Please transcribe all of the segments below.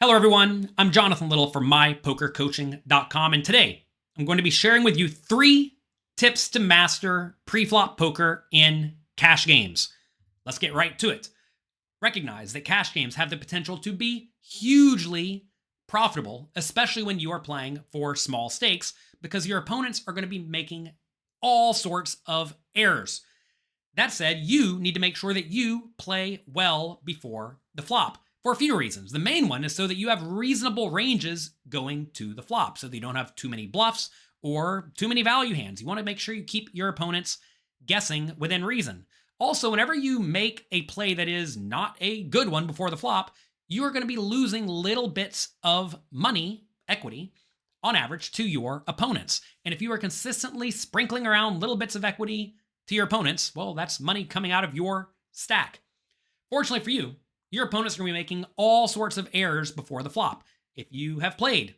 Hello everyone, I'm Jonathan Little from mypokercoaching.com, and today I'm going to be sharing with you 3 tips to master pre-flop poker in cash games. Let's get right to it. Recognize that cash games have the potential to be hugely profitable, especially when you are playing for small stakes, because your opponents are going to be making all sorts of errors. That said, you need to make sure that you play well before the flop for a few reasons. The main one is so that you have reasonable ranges going to the flop, so that you don't have too many bluffs or too many value hands. You want to make sure you keep your opponents guessing within reason. Also, whenever you make a play that is not a good one before the flop, you are going to be losing little bits of money, equity, on average to your opponents. And if you are consistently sprinkling around little bits of equity to your opponents, well, that's money coming out of your stack. Fortunately for you, your opponents are going to be making all sorts of errors before the flop. If you have played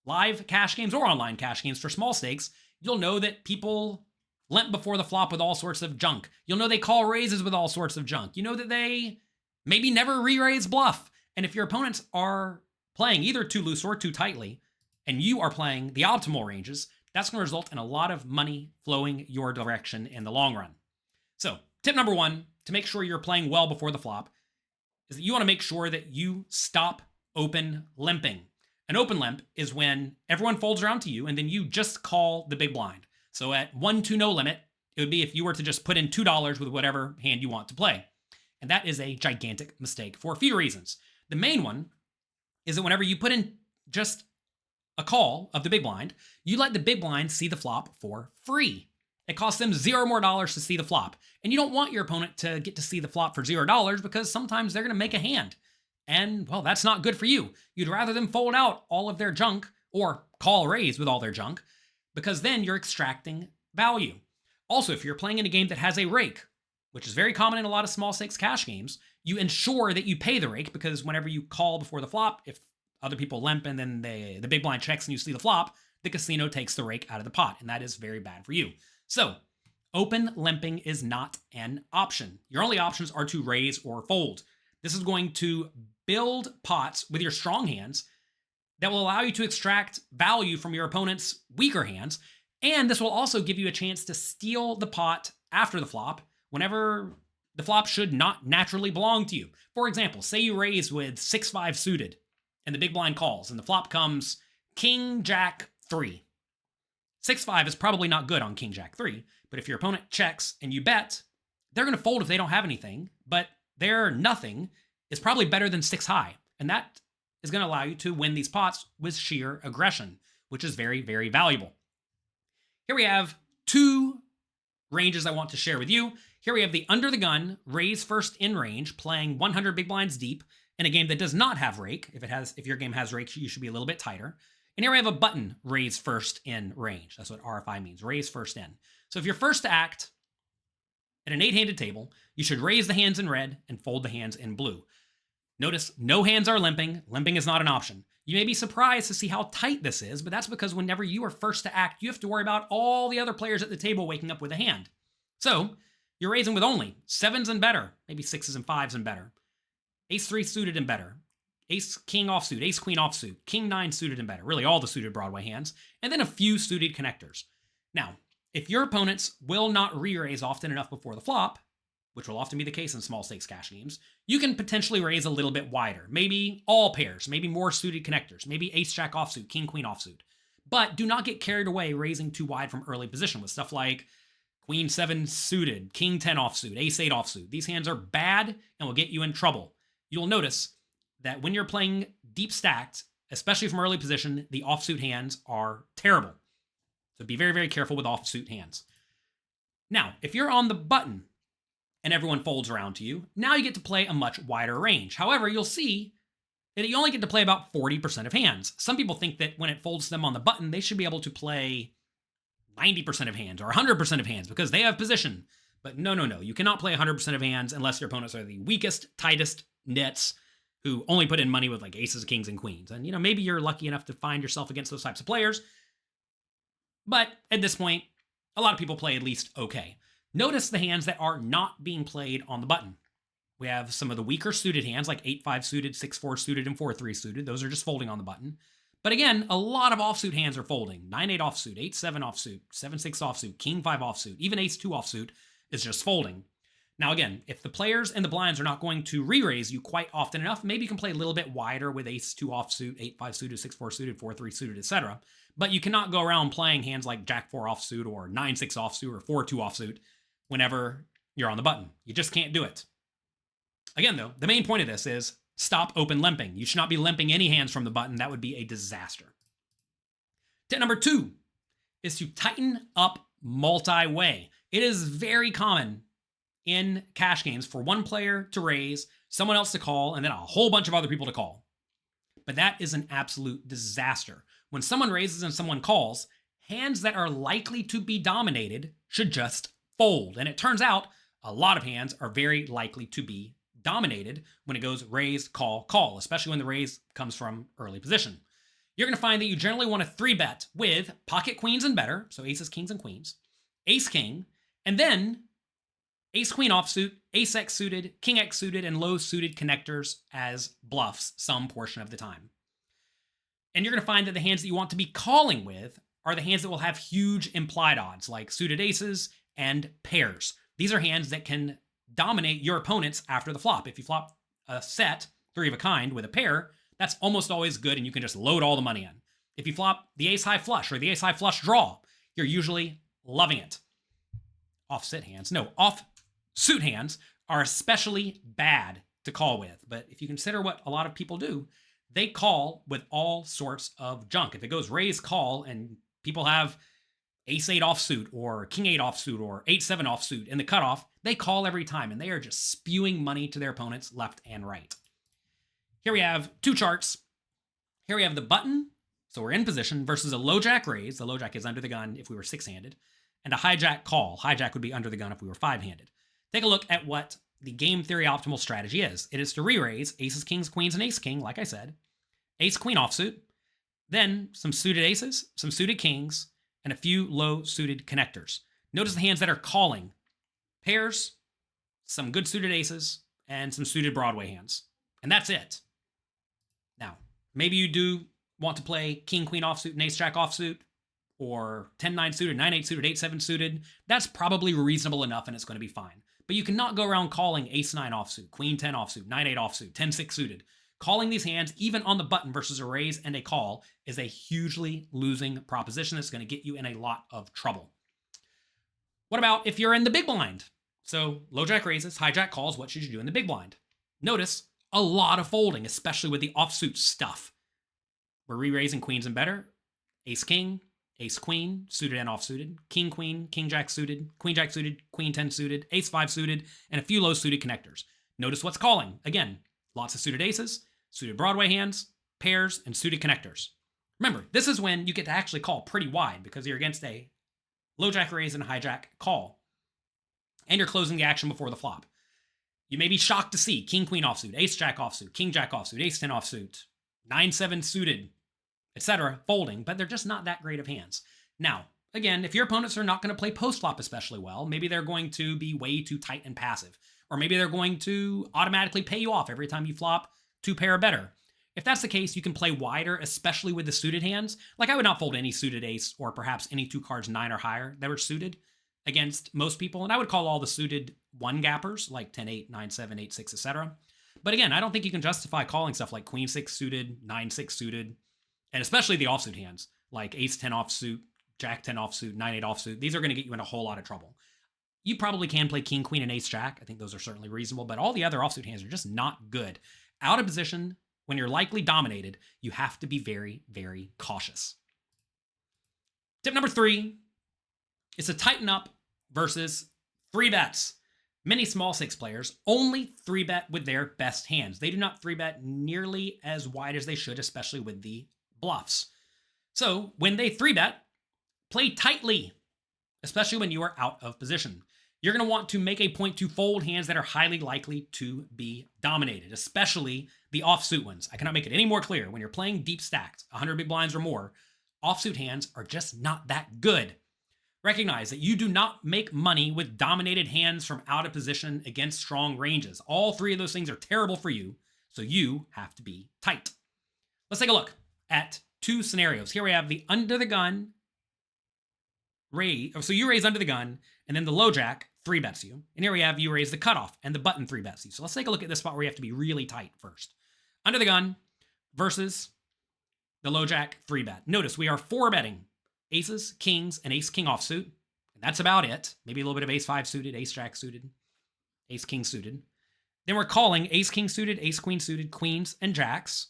live cash games or online cash games for small stakes, you'll know that people limp before the flop with all sorts of junk. You'll know they call raises with all sorts of junk. You know that they maybe never re-raise bluff. And if your opponents are playing either too loose or too tightly, and you are playing the optimal ranges, that's going to result in a lot of money flowing your direction in the long run. So, tip number 1, to make sure you're playing well before the flop, is that you want to make sure that you stop open limping. An open limp is when everyone folds around to you and then you just call the big blind. So at 1 no limit, it would be if you were to just put in $2 with whatever hand you want to play. And that is a gigantic mistake for a few reasons. The main one is that whenever you put in just a call of the big blind, you let the big blind see the flop for free. It costs them $0 more to see the flop. And you don't want your opponent to get to see the flop for $0 because sometimes they're going to make a hand. And, well, that's not good for you. You'd rather them fold out all of their junk or call raise with all their junk, because then you're extracting value. Also, if you're playing in a game that has a rake, which is very common in a lot of small stakes cash games, you ensure that you pay the rake, because whenever you call before the flop, if other people limp and then the big blind checks and you see the flop, the casino takes the rake out of the pot, and that is very bad for you. So, open limping is not an option. Your only options are to raise or fold. This is going to build pots with your strong hands that will allow you to extract value from your opponent's weaker hands, and this will also give you a chance to steal the pot after the flop whenever the flop should not naturally belong to you. For example, say you raise with 6-5 suited, and the big blind calls, and the flop comes King, Jack, 3. 6-5 is probably not good on King, Jack, 3, but if your opponent checks and you bet, they're going to fold if they don't have anything, but their nothing is probably better than 6 high, and that is going to allow you to win these pots with sheer aggression, which is very, very valuable. Here we have 2 ranges I want to share with you. Here we have the under the gun, raise first in range, playing 100 big blinds deep in a game that does not have rake. If your game has rake, you should be a little bit tighter. And here we have a button, raise first in range. That's what RFI means, raise first in. So if you're first to act at an 8-handed table, you should raise the hands in red and fold the hands in blue. Notice no hands are limping. Limping is not an option. You may be surprised to see how tight this is, but that's because whenever you are first to act, you have to worry about all the other players at the table waking up with a hand. So you're raising with only 7s and better, maybe 6s and 5s and better, Ace-3 suited and better, Ace-King offsuit, Ace-Queen offsuit, King-9 suited and better, really all the suited Broadway hands, and then a few suited connectors. Now, if your opponents will not re-raise often enough before the flop, which will often be the case in small stakes cash games, you can potentially raise a little bit wider. Maybe all pairs, maybe more suited connectors, maybe Ace-Jack offsuit, King-Queen offsuit. But do not get carried away raising too wide from early position with stuff like Queen-7 suited, King-10 offsuit, Ace-8 offsuit. These hands are bad and will get you in trouble. You'll notice that when you're playing deep stacked, especially from early position, the offsuit hands are terrible. So be very, very careful with offsuit hands. Now, if you're on the button and everyone folds around to you, now you get to play a much wider range. However, you'll see that you only get to play about 40% of hands. Some people think that when it folds them on the button, they should be able to play 90% of hands or 100% of hands because they have position. But no. You cannot play 100% of hands unless your opponents are the weakest, tightest nits who only put in money with like aces, kings, and queens. And, maybe you're lucky enough to find yourself against those types of players. But at this point, a lot of people play at least okay. Notice the hands that are not being played on the button. We have some of the weaker suited hands like 8-5 suited, 6-4 suited, and 4-3 suited. Those are just folding on the button. But again, a lot of offsuit hands are folding. 9-8 offsuit, 8-7 offsuit, 7-6 offsuit, King-5 offsuit, even Ace-2 offsuit is just folding. Now again, if the players and the blinds are not going to re-raise you quite often enough, maybe you can play a little bit wider with Ace-2 offsuit, 8-5 suited, 6-4 suited, 4-3 suited, etc. But you cannot go around playing hands like Jack-4 offsuit or 9-6 offsuit or 4-2 offsuit whenever you're on the button. You just can't do it. Again though, the main point of this is stop open limping. You should not be limping any hands from the button. That would be a disaster. Tip number 2 is to tighten up multi-way. It is very common in cash games for one player to raise, someone else to call, and then a whole bunch of other people to call. But that is an absolute disaster. When someone raises and someone calls, hands that are likely to be dominated should just fold. And it turns out a lot of hands are very likely to be dominated when it goes raise, call, call, especially when the raise comes from early position. You're going to find that you generally want to 3-bet with pocket queens and better, so aces, kings, and queens, ace, king, and then ace, queen offsuit, ace X suited, king X suited, and low suited connectors as bluffs some portion of the time. And you're going to find that the hands that you want to be calling with are the hands that will have huge implied odds, like suited aces and pairs. These are hands that can dominate your opponents after the flop. If you flop a set, 3 of a kind, with a pair, that's almost always good, and you can just load all the money in. If you flop the ace-high flush or the ace-high flush draw, you're usually loving it. Offsuit hands are especially bad to call with, but if you consider what a lot of people do, they call with all sorts of junk. If it goes raise, call, and people have ace-8 offsuit or king-8 offsuit or 8-7 offsuit in the cutoff, they call every time, and they are just spewing money to their opponents left and right. Here we have 2 charts. Here we have the button, so we're in position, versus a low jack raise. The low jack is under the gun if we were 6-handed, and a hijack call. Hijack would be under the gun if we were 5-handed. Take a look at what the game theory optimal strategy is. It is to re-raise aces, kings, queens, and ace-king, like I said, ace-queen offsuit, then some suited aces, some suited kings, and a few low-suited connectors. Notice the hands that are calling: pairs, some good suited aces, and some suited Broadway hands. And that's it. Now, maybe you do want to play king-queen offsuit and ace-jack offsuit, or 10-9 suited, 9-8 suited, 8-7 suited. That's probably reasonable enough, and it's going to be fine. But you cannot go around calling ace-9 offsuit, queen-10 offsuit, 9-8 offsuit, 10-6 suited. Calling these hands, even on the button versus a raise and a call, is a hugely losing proposition that's going to get you in a lot of trouble. What about if you're in the big blind? So low jack raises, hijack calls, what should you do in the big blind? Notice a lot of folding, especially with the offsuit stuff. We're re-raising queens and better, ace-king, ace-queen, suited and offsuited, king-queen, king-jack suited, queen-jack suited, queen-10 suited, ace-5 suited, and a few low-suited connectors. Notice what's calling. Again, lots of suited aces, suited Broadway hands, pairs, and suited connectors. Remember, this is when you get to actually call pretty wide because you're against a low jack raise and a hijack call, and you're closing the action before the flop. You may be shocked to see king-queen offsuit, ace-jack offsuit, king-jack offsuit, ace-10 offsuit, 9-7 suited, etc. folding, but they're just not that great of hands. Now, again, if your opponents are not going to play post-flop especially well, maybe they're going to be way too tight and passive, or maybe they're going to automatically pay you off every time you flop 2 pair or better. If that's the case, you can play wider, especially with the suited hands. Like, I would not fold any suited ace or perhaps any 2 cards 9 or higher that were suited against most people, and I would call all the suited 1-gappers like 10-8, 9-7, 8-6, etc. But again, I don't think you can justify calling stuff like queen-6 suited, 9-6 suited, and especially the offsuit hands like ace-10 offsuit, jack-10 offsuit, 9-8 offsuit. These are going to get you in a whole lot of trouble. You probably can play king-queen and ace-jack. I think those are certainly reasonable, but all the other offsuit hands are just not good. Out of position, when you're likely dominated, you have to be very, very cautious. Tip number 3 is to tighten up versus 3-bets. Many small 6 players only 3-bet with their best hands. They do not 3-bet nearly as wide as they should, especially with the bluffs. So when they 3-bet, play tightly, especially when you are out of position. You're going to want to make a point to fold hands that are highly likely to be dominated, especially the offsuit ones. I cannot make it any more clear. When you're playing deep stacked, 100 big blinds or more, offsuit hands are just not that good. Recognize that you do not make money with dominated hands from out of position against strong ranges. All three of those things are terrible for you, so you have to be tight. Let's take a look at two scenarios. Here we have the under the gun raise. So you raise under the gun, and then the low jack 3-bets you. And here we have you raise the cutoff, and the button 3-bets you. So let's take a look at this spot where you have to be really tight first. Under the gun versus the low jack 3-bet. Notice we are 4-betting aces, kings, and ace-king offsuit. And that's about it. Maybe a little bit of ace-5 suited, ace-jack suited, ace-king suited. Then we're calling ace-king suited, ace-queen suited, queens, and jacks.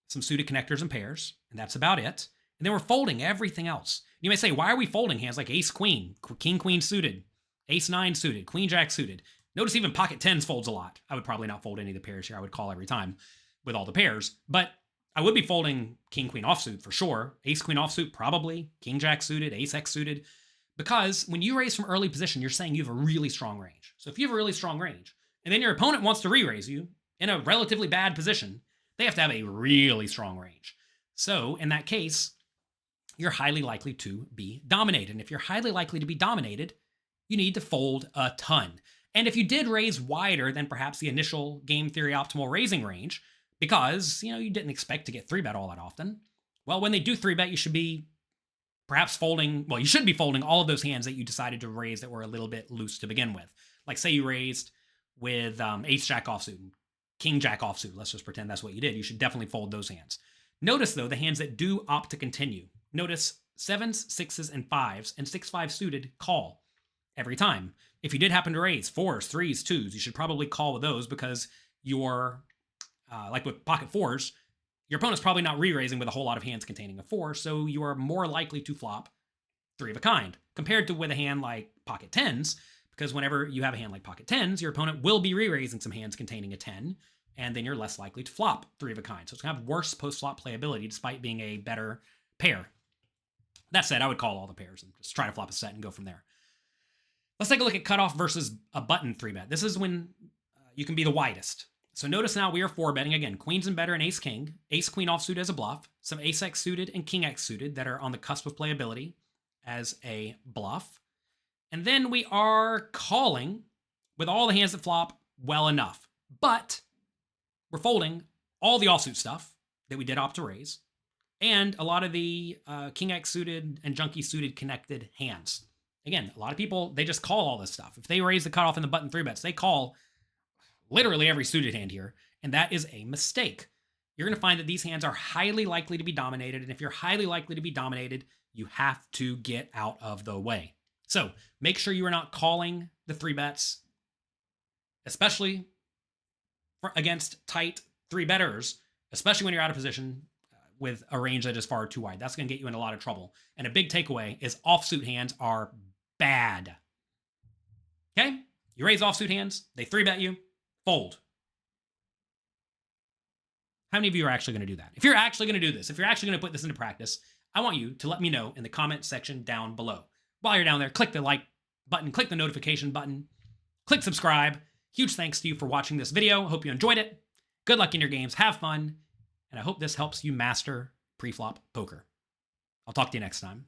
Some suited connectors and pairs. And that's about it. And then we're folding everything else. You may say, why are we folding hands like ace-queen, king-queen suited, ace-9 suited, queen-jack suited? Notice even pocket tens folds a lot. I would probably not fold any of the pairs here. I would call every time with all the pairs. But I would be folding king-queen offsuit for sure. Ace-queen offsuit probably. King-jack suited, ace-x suited. Because when you raise from early position, you're saying you have a really strong range. So if you have a really strong range, and then your opponent wants to re-raise you in a relatively bad position, they have to have a really strong range. So in that case, you're highly likely to be dominated. And if you're highly likely to be dominated, you need to fold a ton. And if you did raise wider than perhaps the initial game theory optimal raising range, because, you didn't expect to get 3-bet all that often, well, when they do 3-bet, you should be perhaps folding, you should be folding all of those hands that you decided to raise that were a little bit loose to begin with. Like say you raised with ace-jack offsuit, king-jack offsuit. Let's just pretend that's what you did. You should definitely fold those hands. Notice, though, the hands that do opt to continue. Notice 7s, 6s, and 5s, and 6-5 suited call every time. If you did happen to raise 4s, 3s, 2s, you should probably call with those because you're, like with pocket 4s, your opponent's probably not re-raising with a whole lot of hands containing a 4, so you are more likely to flop 3 of a kind, compared to with a hand like pocket 10s, because whenever you have a hand like pocket 10s, your opponent will be re-raising some hands containing a 10, and then you're less likely to flop 3 of a kind. So it's going to have worse post-flop playability despite being a better pair. That said, I would call all the pairs and just try to flop a set and go from there. Let's take a look at cutoff versus a button 3-bet. This is when you can be the widest. So notice now we are 4-betting again. Queens and better and ace-king. Ace-queen offsuit as a bluff. Some ace-x suited and king-x suited that are on the cusp of playability as a bluff. And then we are calling with all the hands that flop well enough. But we're folding all the offsuit stuff that we did opt to raise and a lot of the king-x suited and junkie suited connected hands. Again, a lot of people, they just call all this stuff. If they raise the cutoff in the button 3-bets, they call literally every suited hand here, and that is a mistake. You're going to find that these hands are highly likely to be dominated, and if you're highly likely to be dominated, you have to get out of the way. So make sure you are not calling the 3-bets, especially against tight 3-betters, especially when you're out of position with a range that is far too wide. That's going to get you in a lot of trouble. And a big takeaway is offsuit hands are bad. Okay? You raise offsuit hands, they 3-bet you, fold. How many of you are actually going to do that? If you're actually going to do this, if you're actually going to put this into practice, I want you to let me know in the comment section down below. While you're down there, click the like button, click the notification button, click subscribe. Huge thanks to you for watching this video. Hope you enjoyed it. Good luck in your games. Have fun. And I hope this helps you master pre-flop poker. I'll talk to you next time.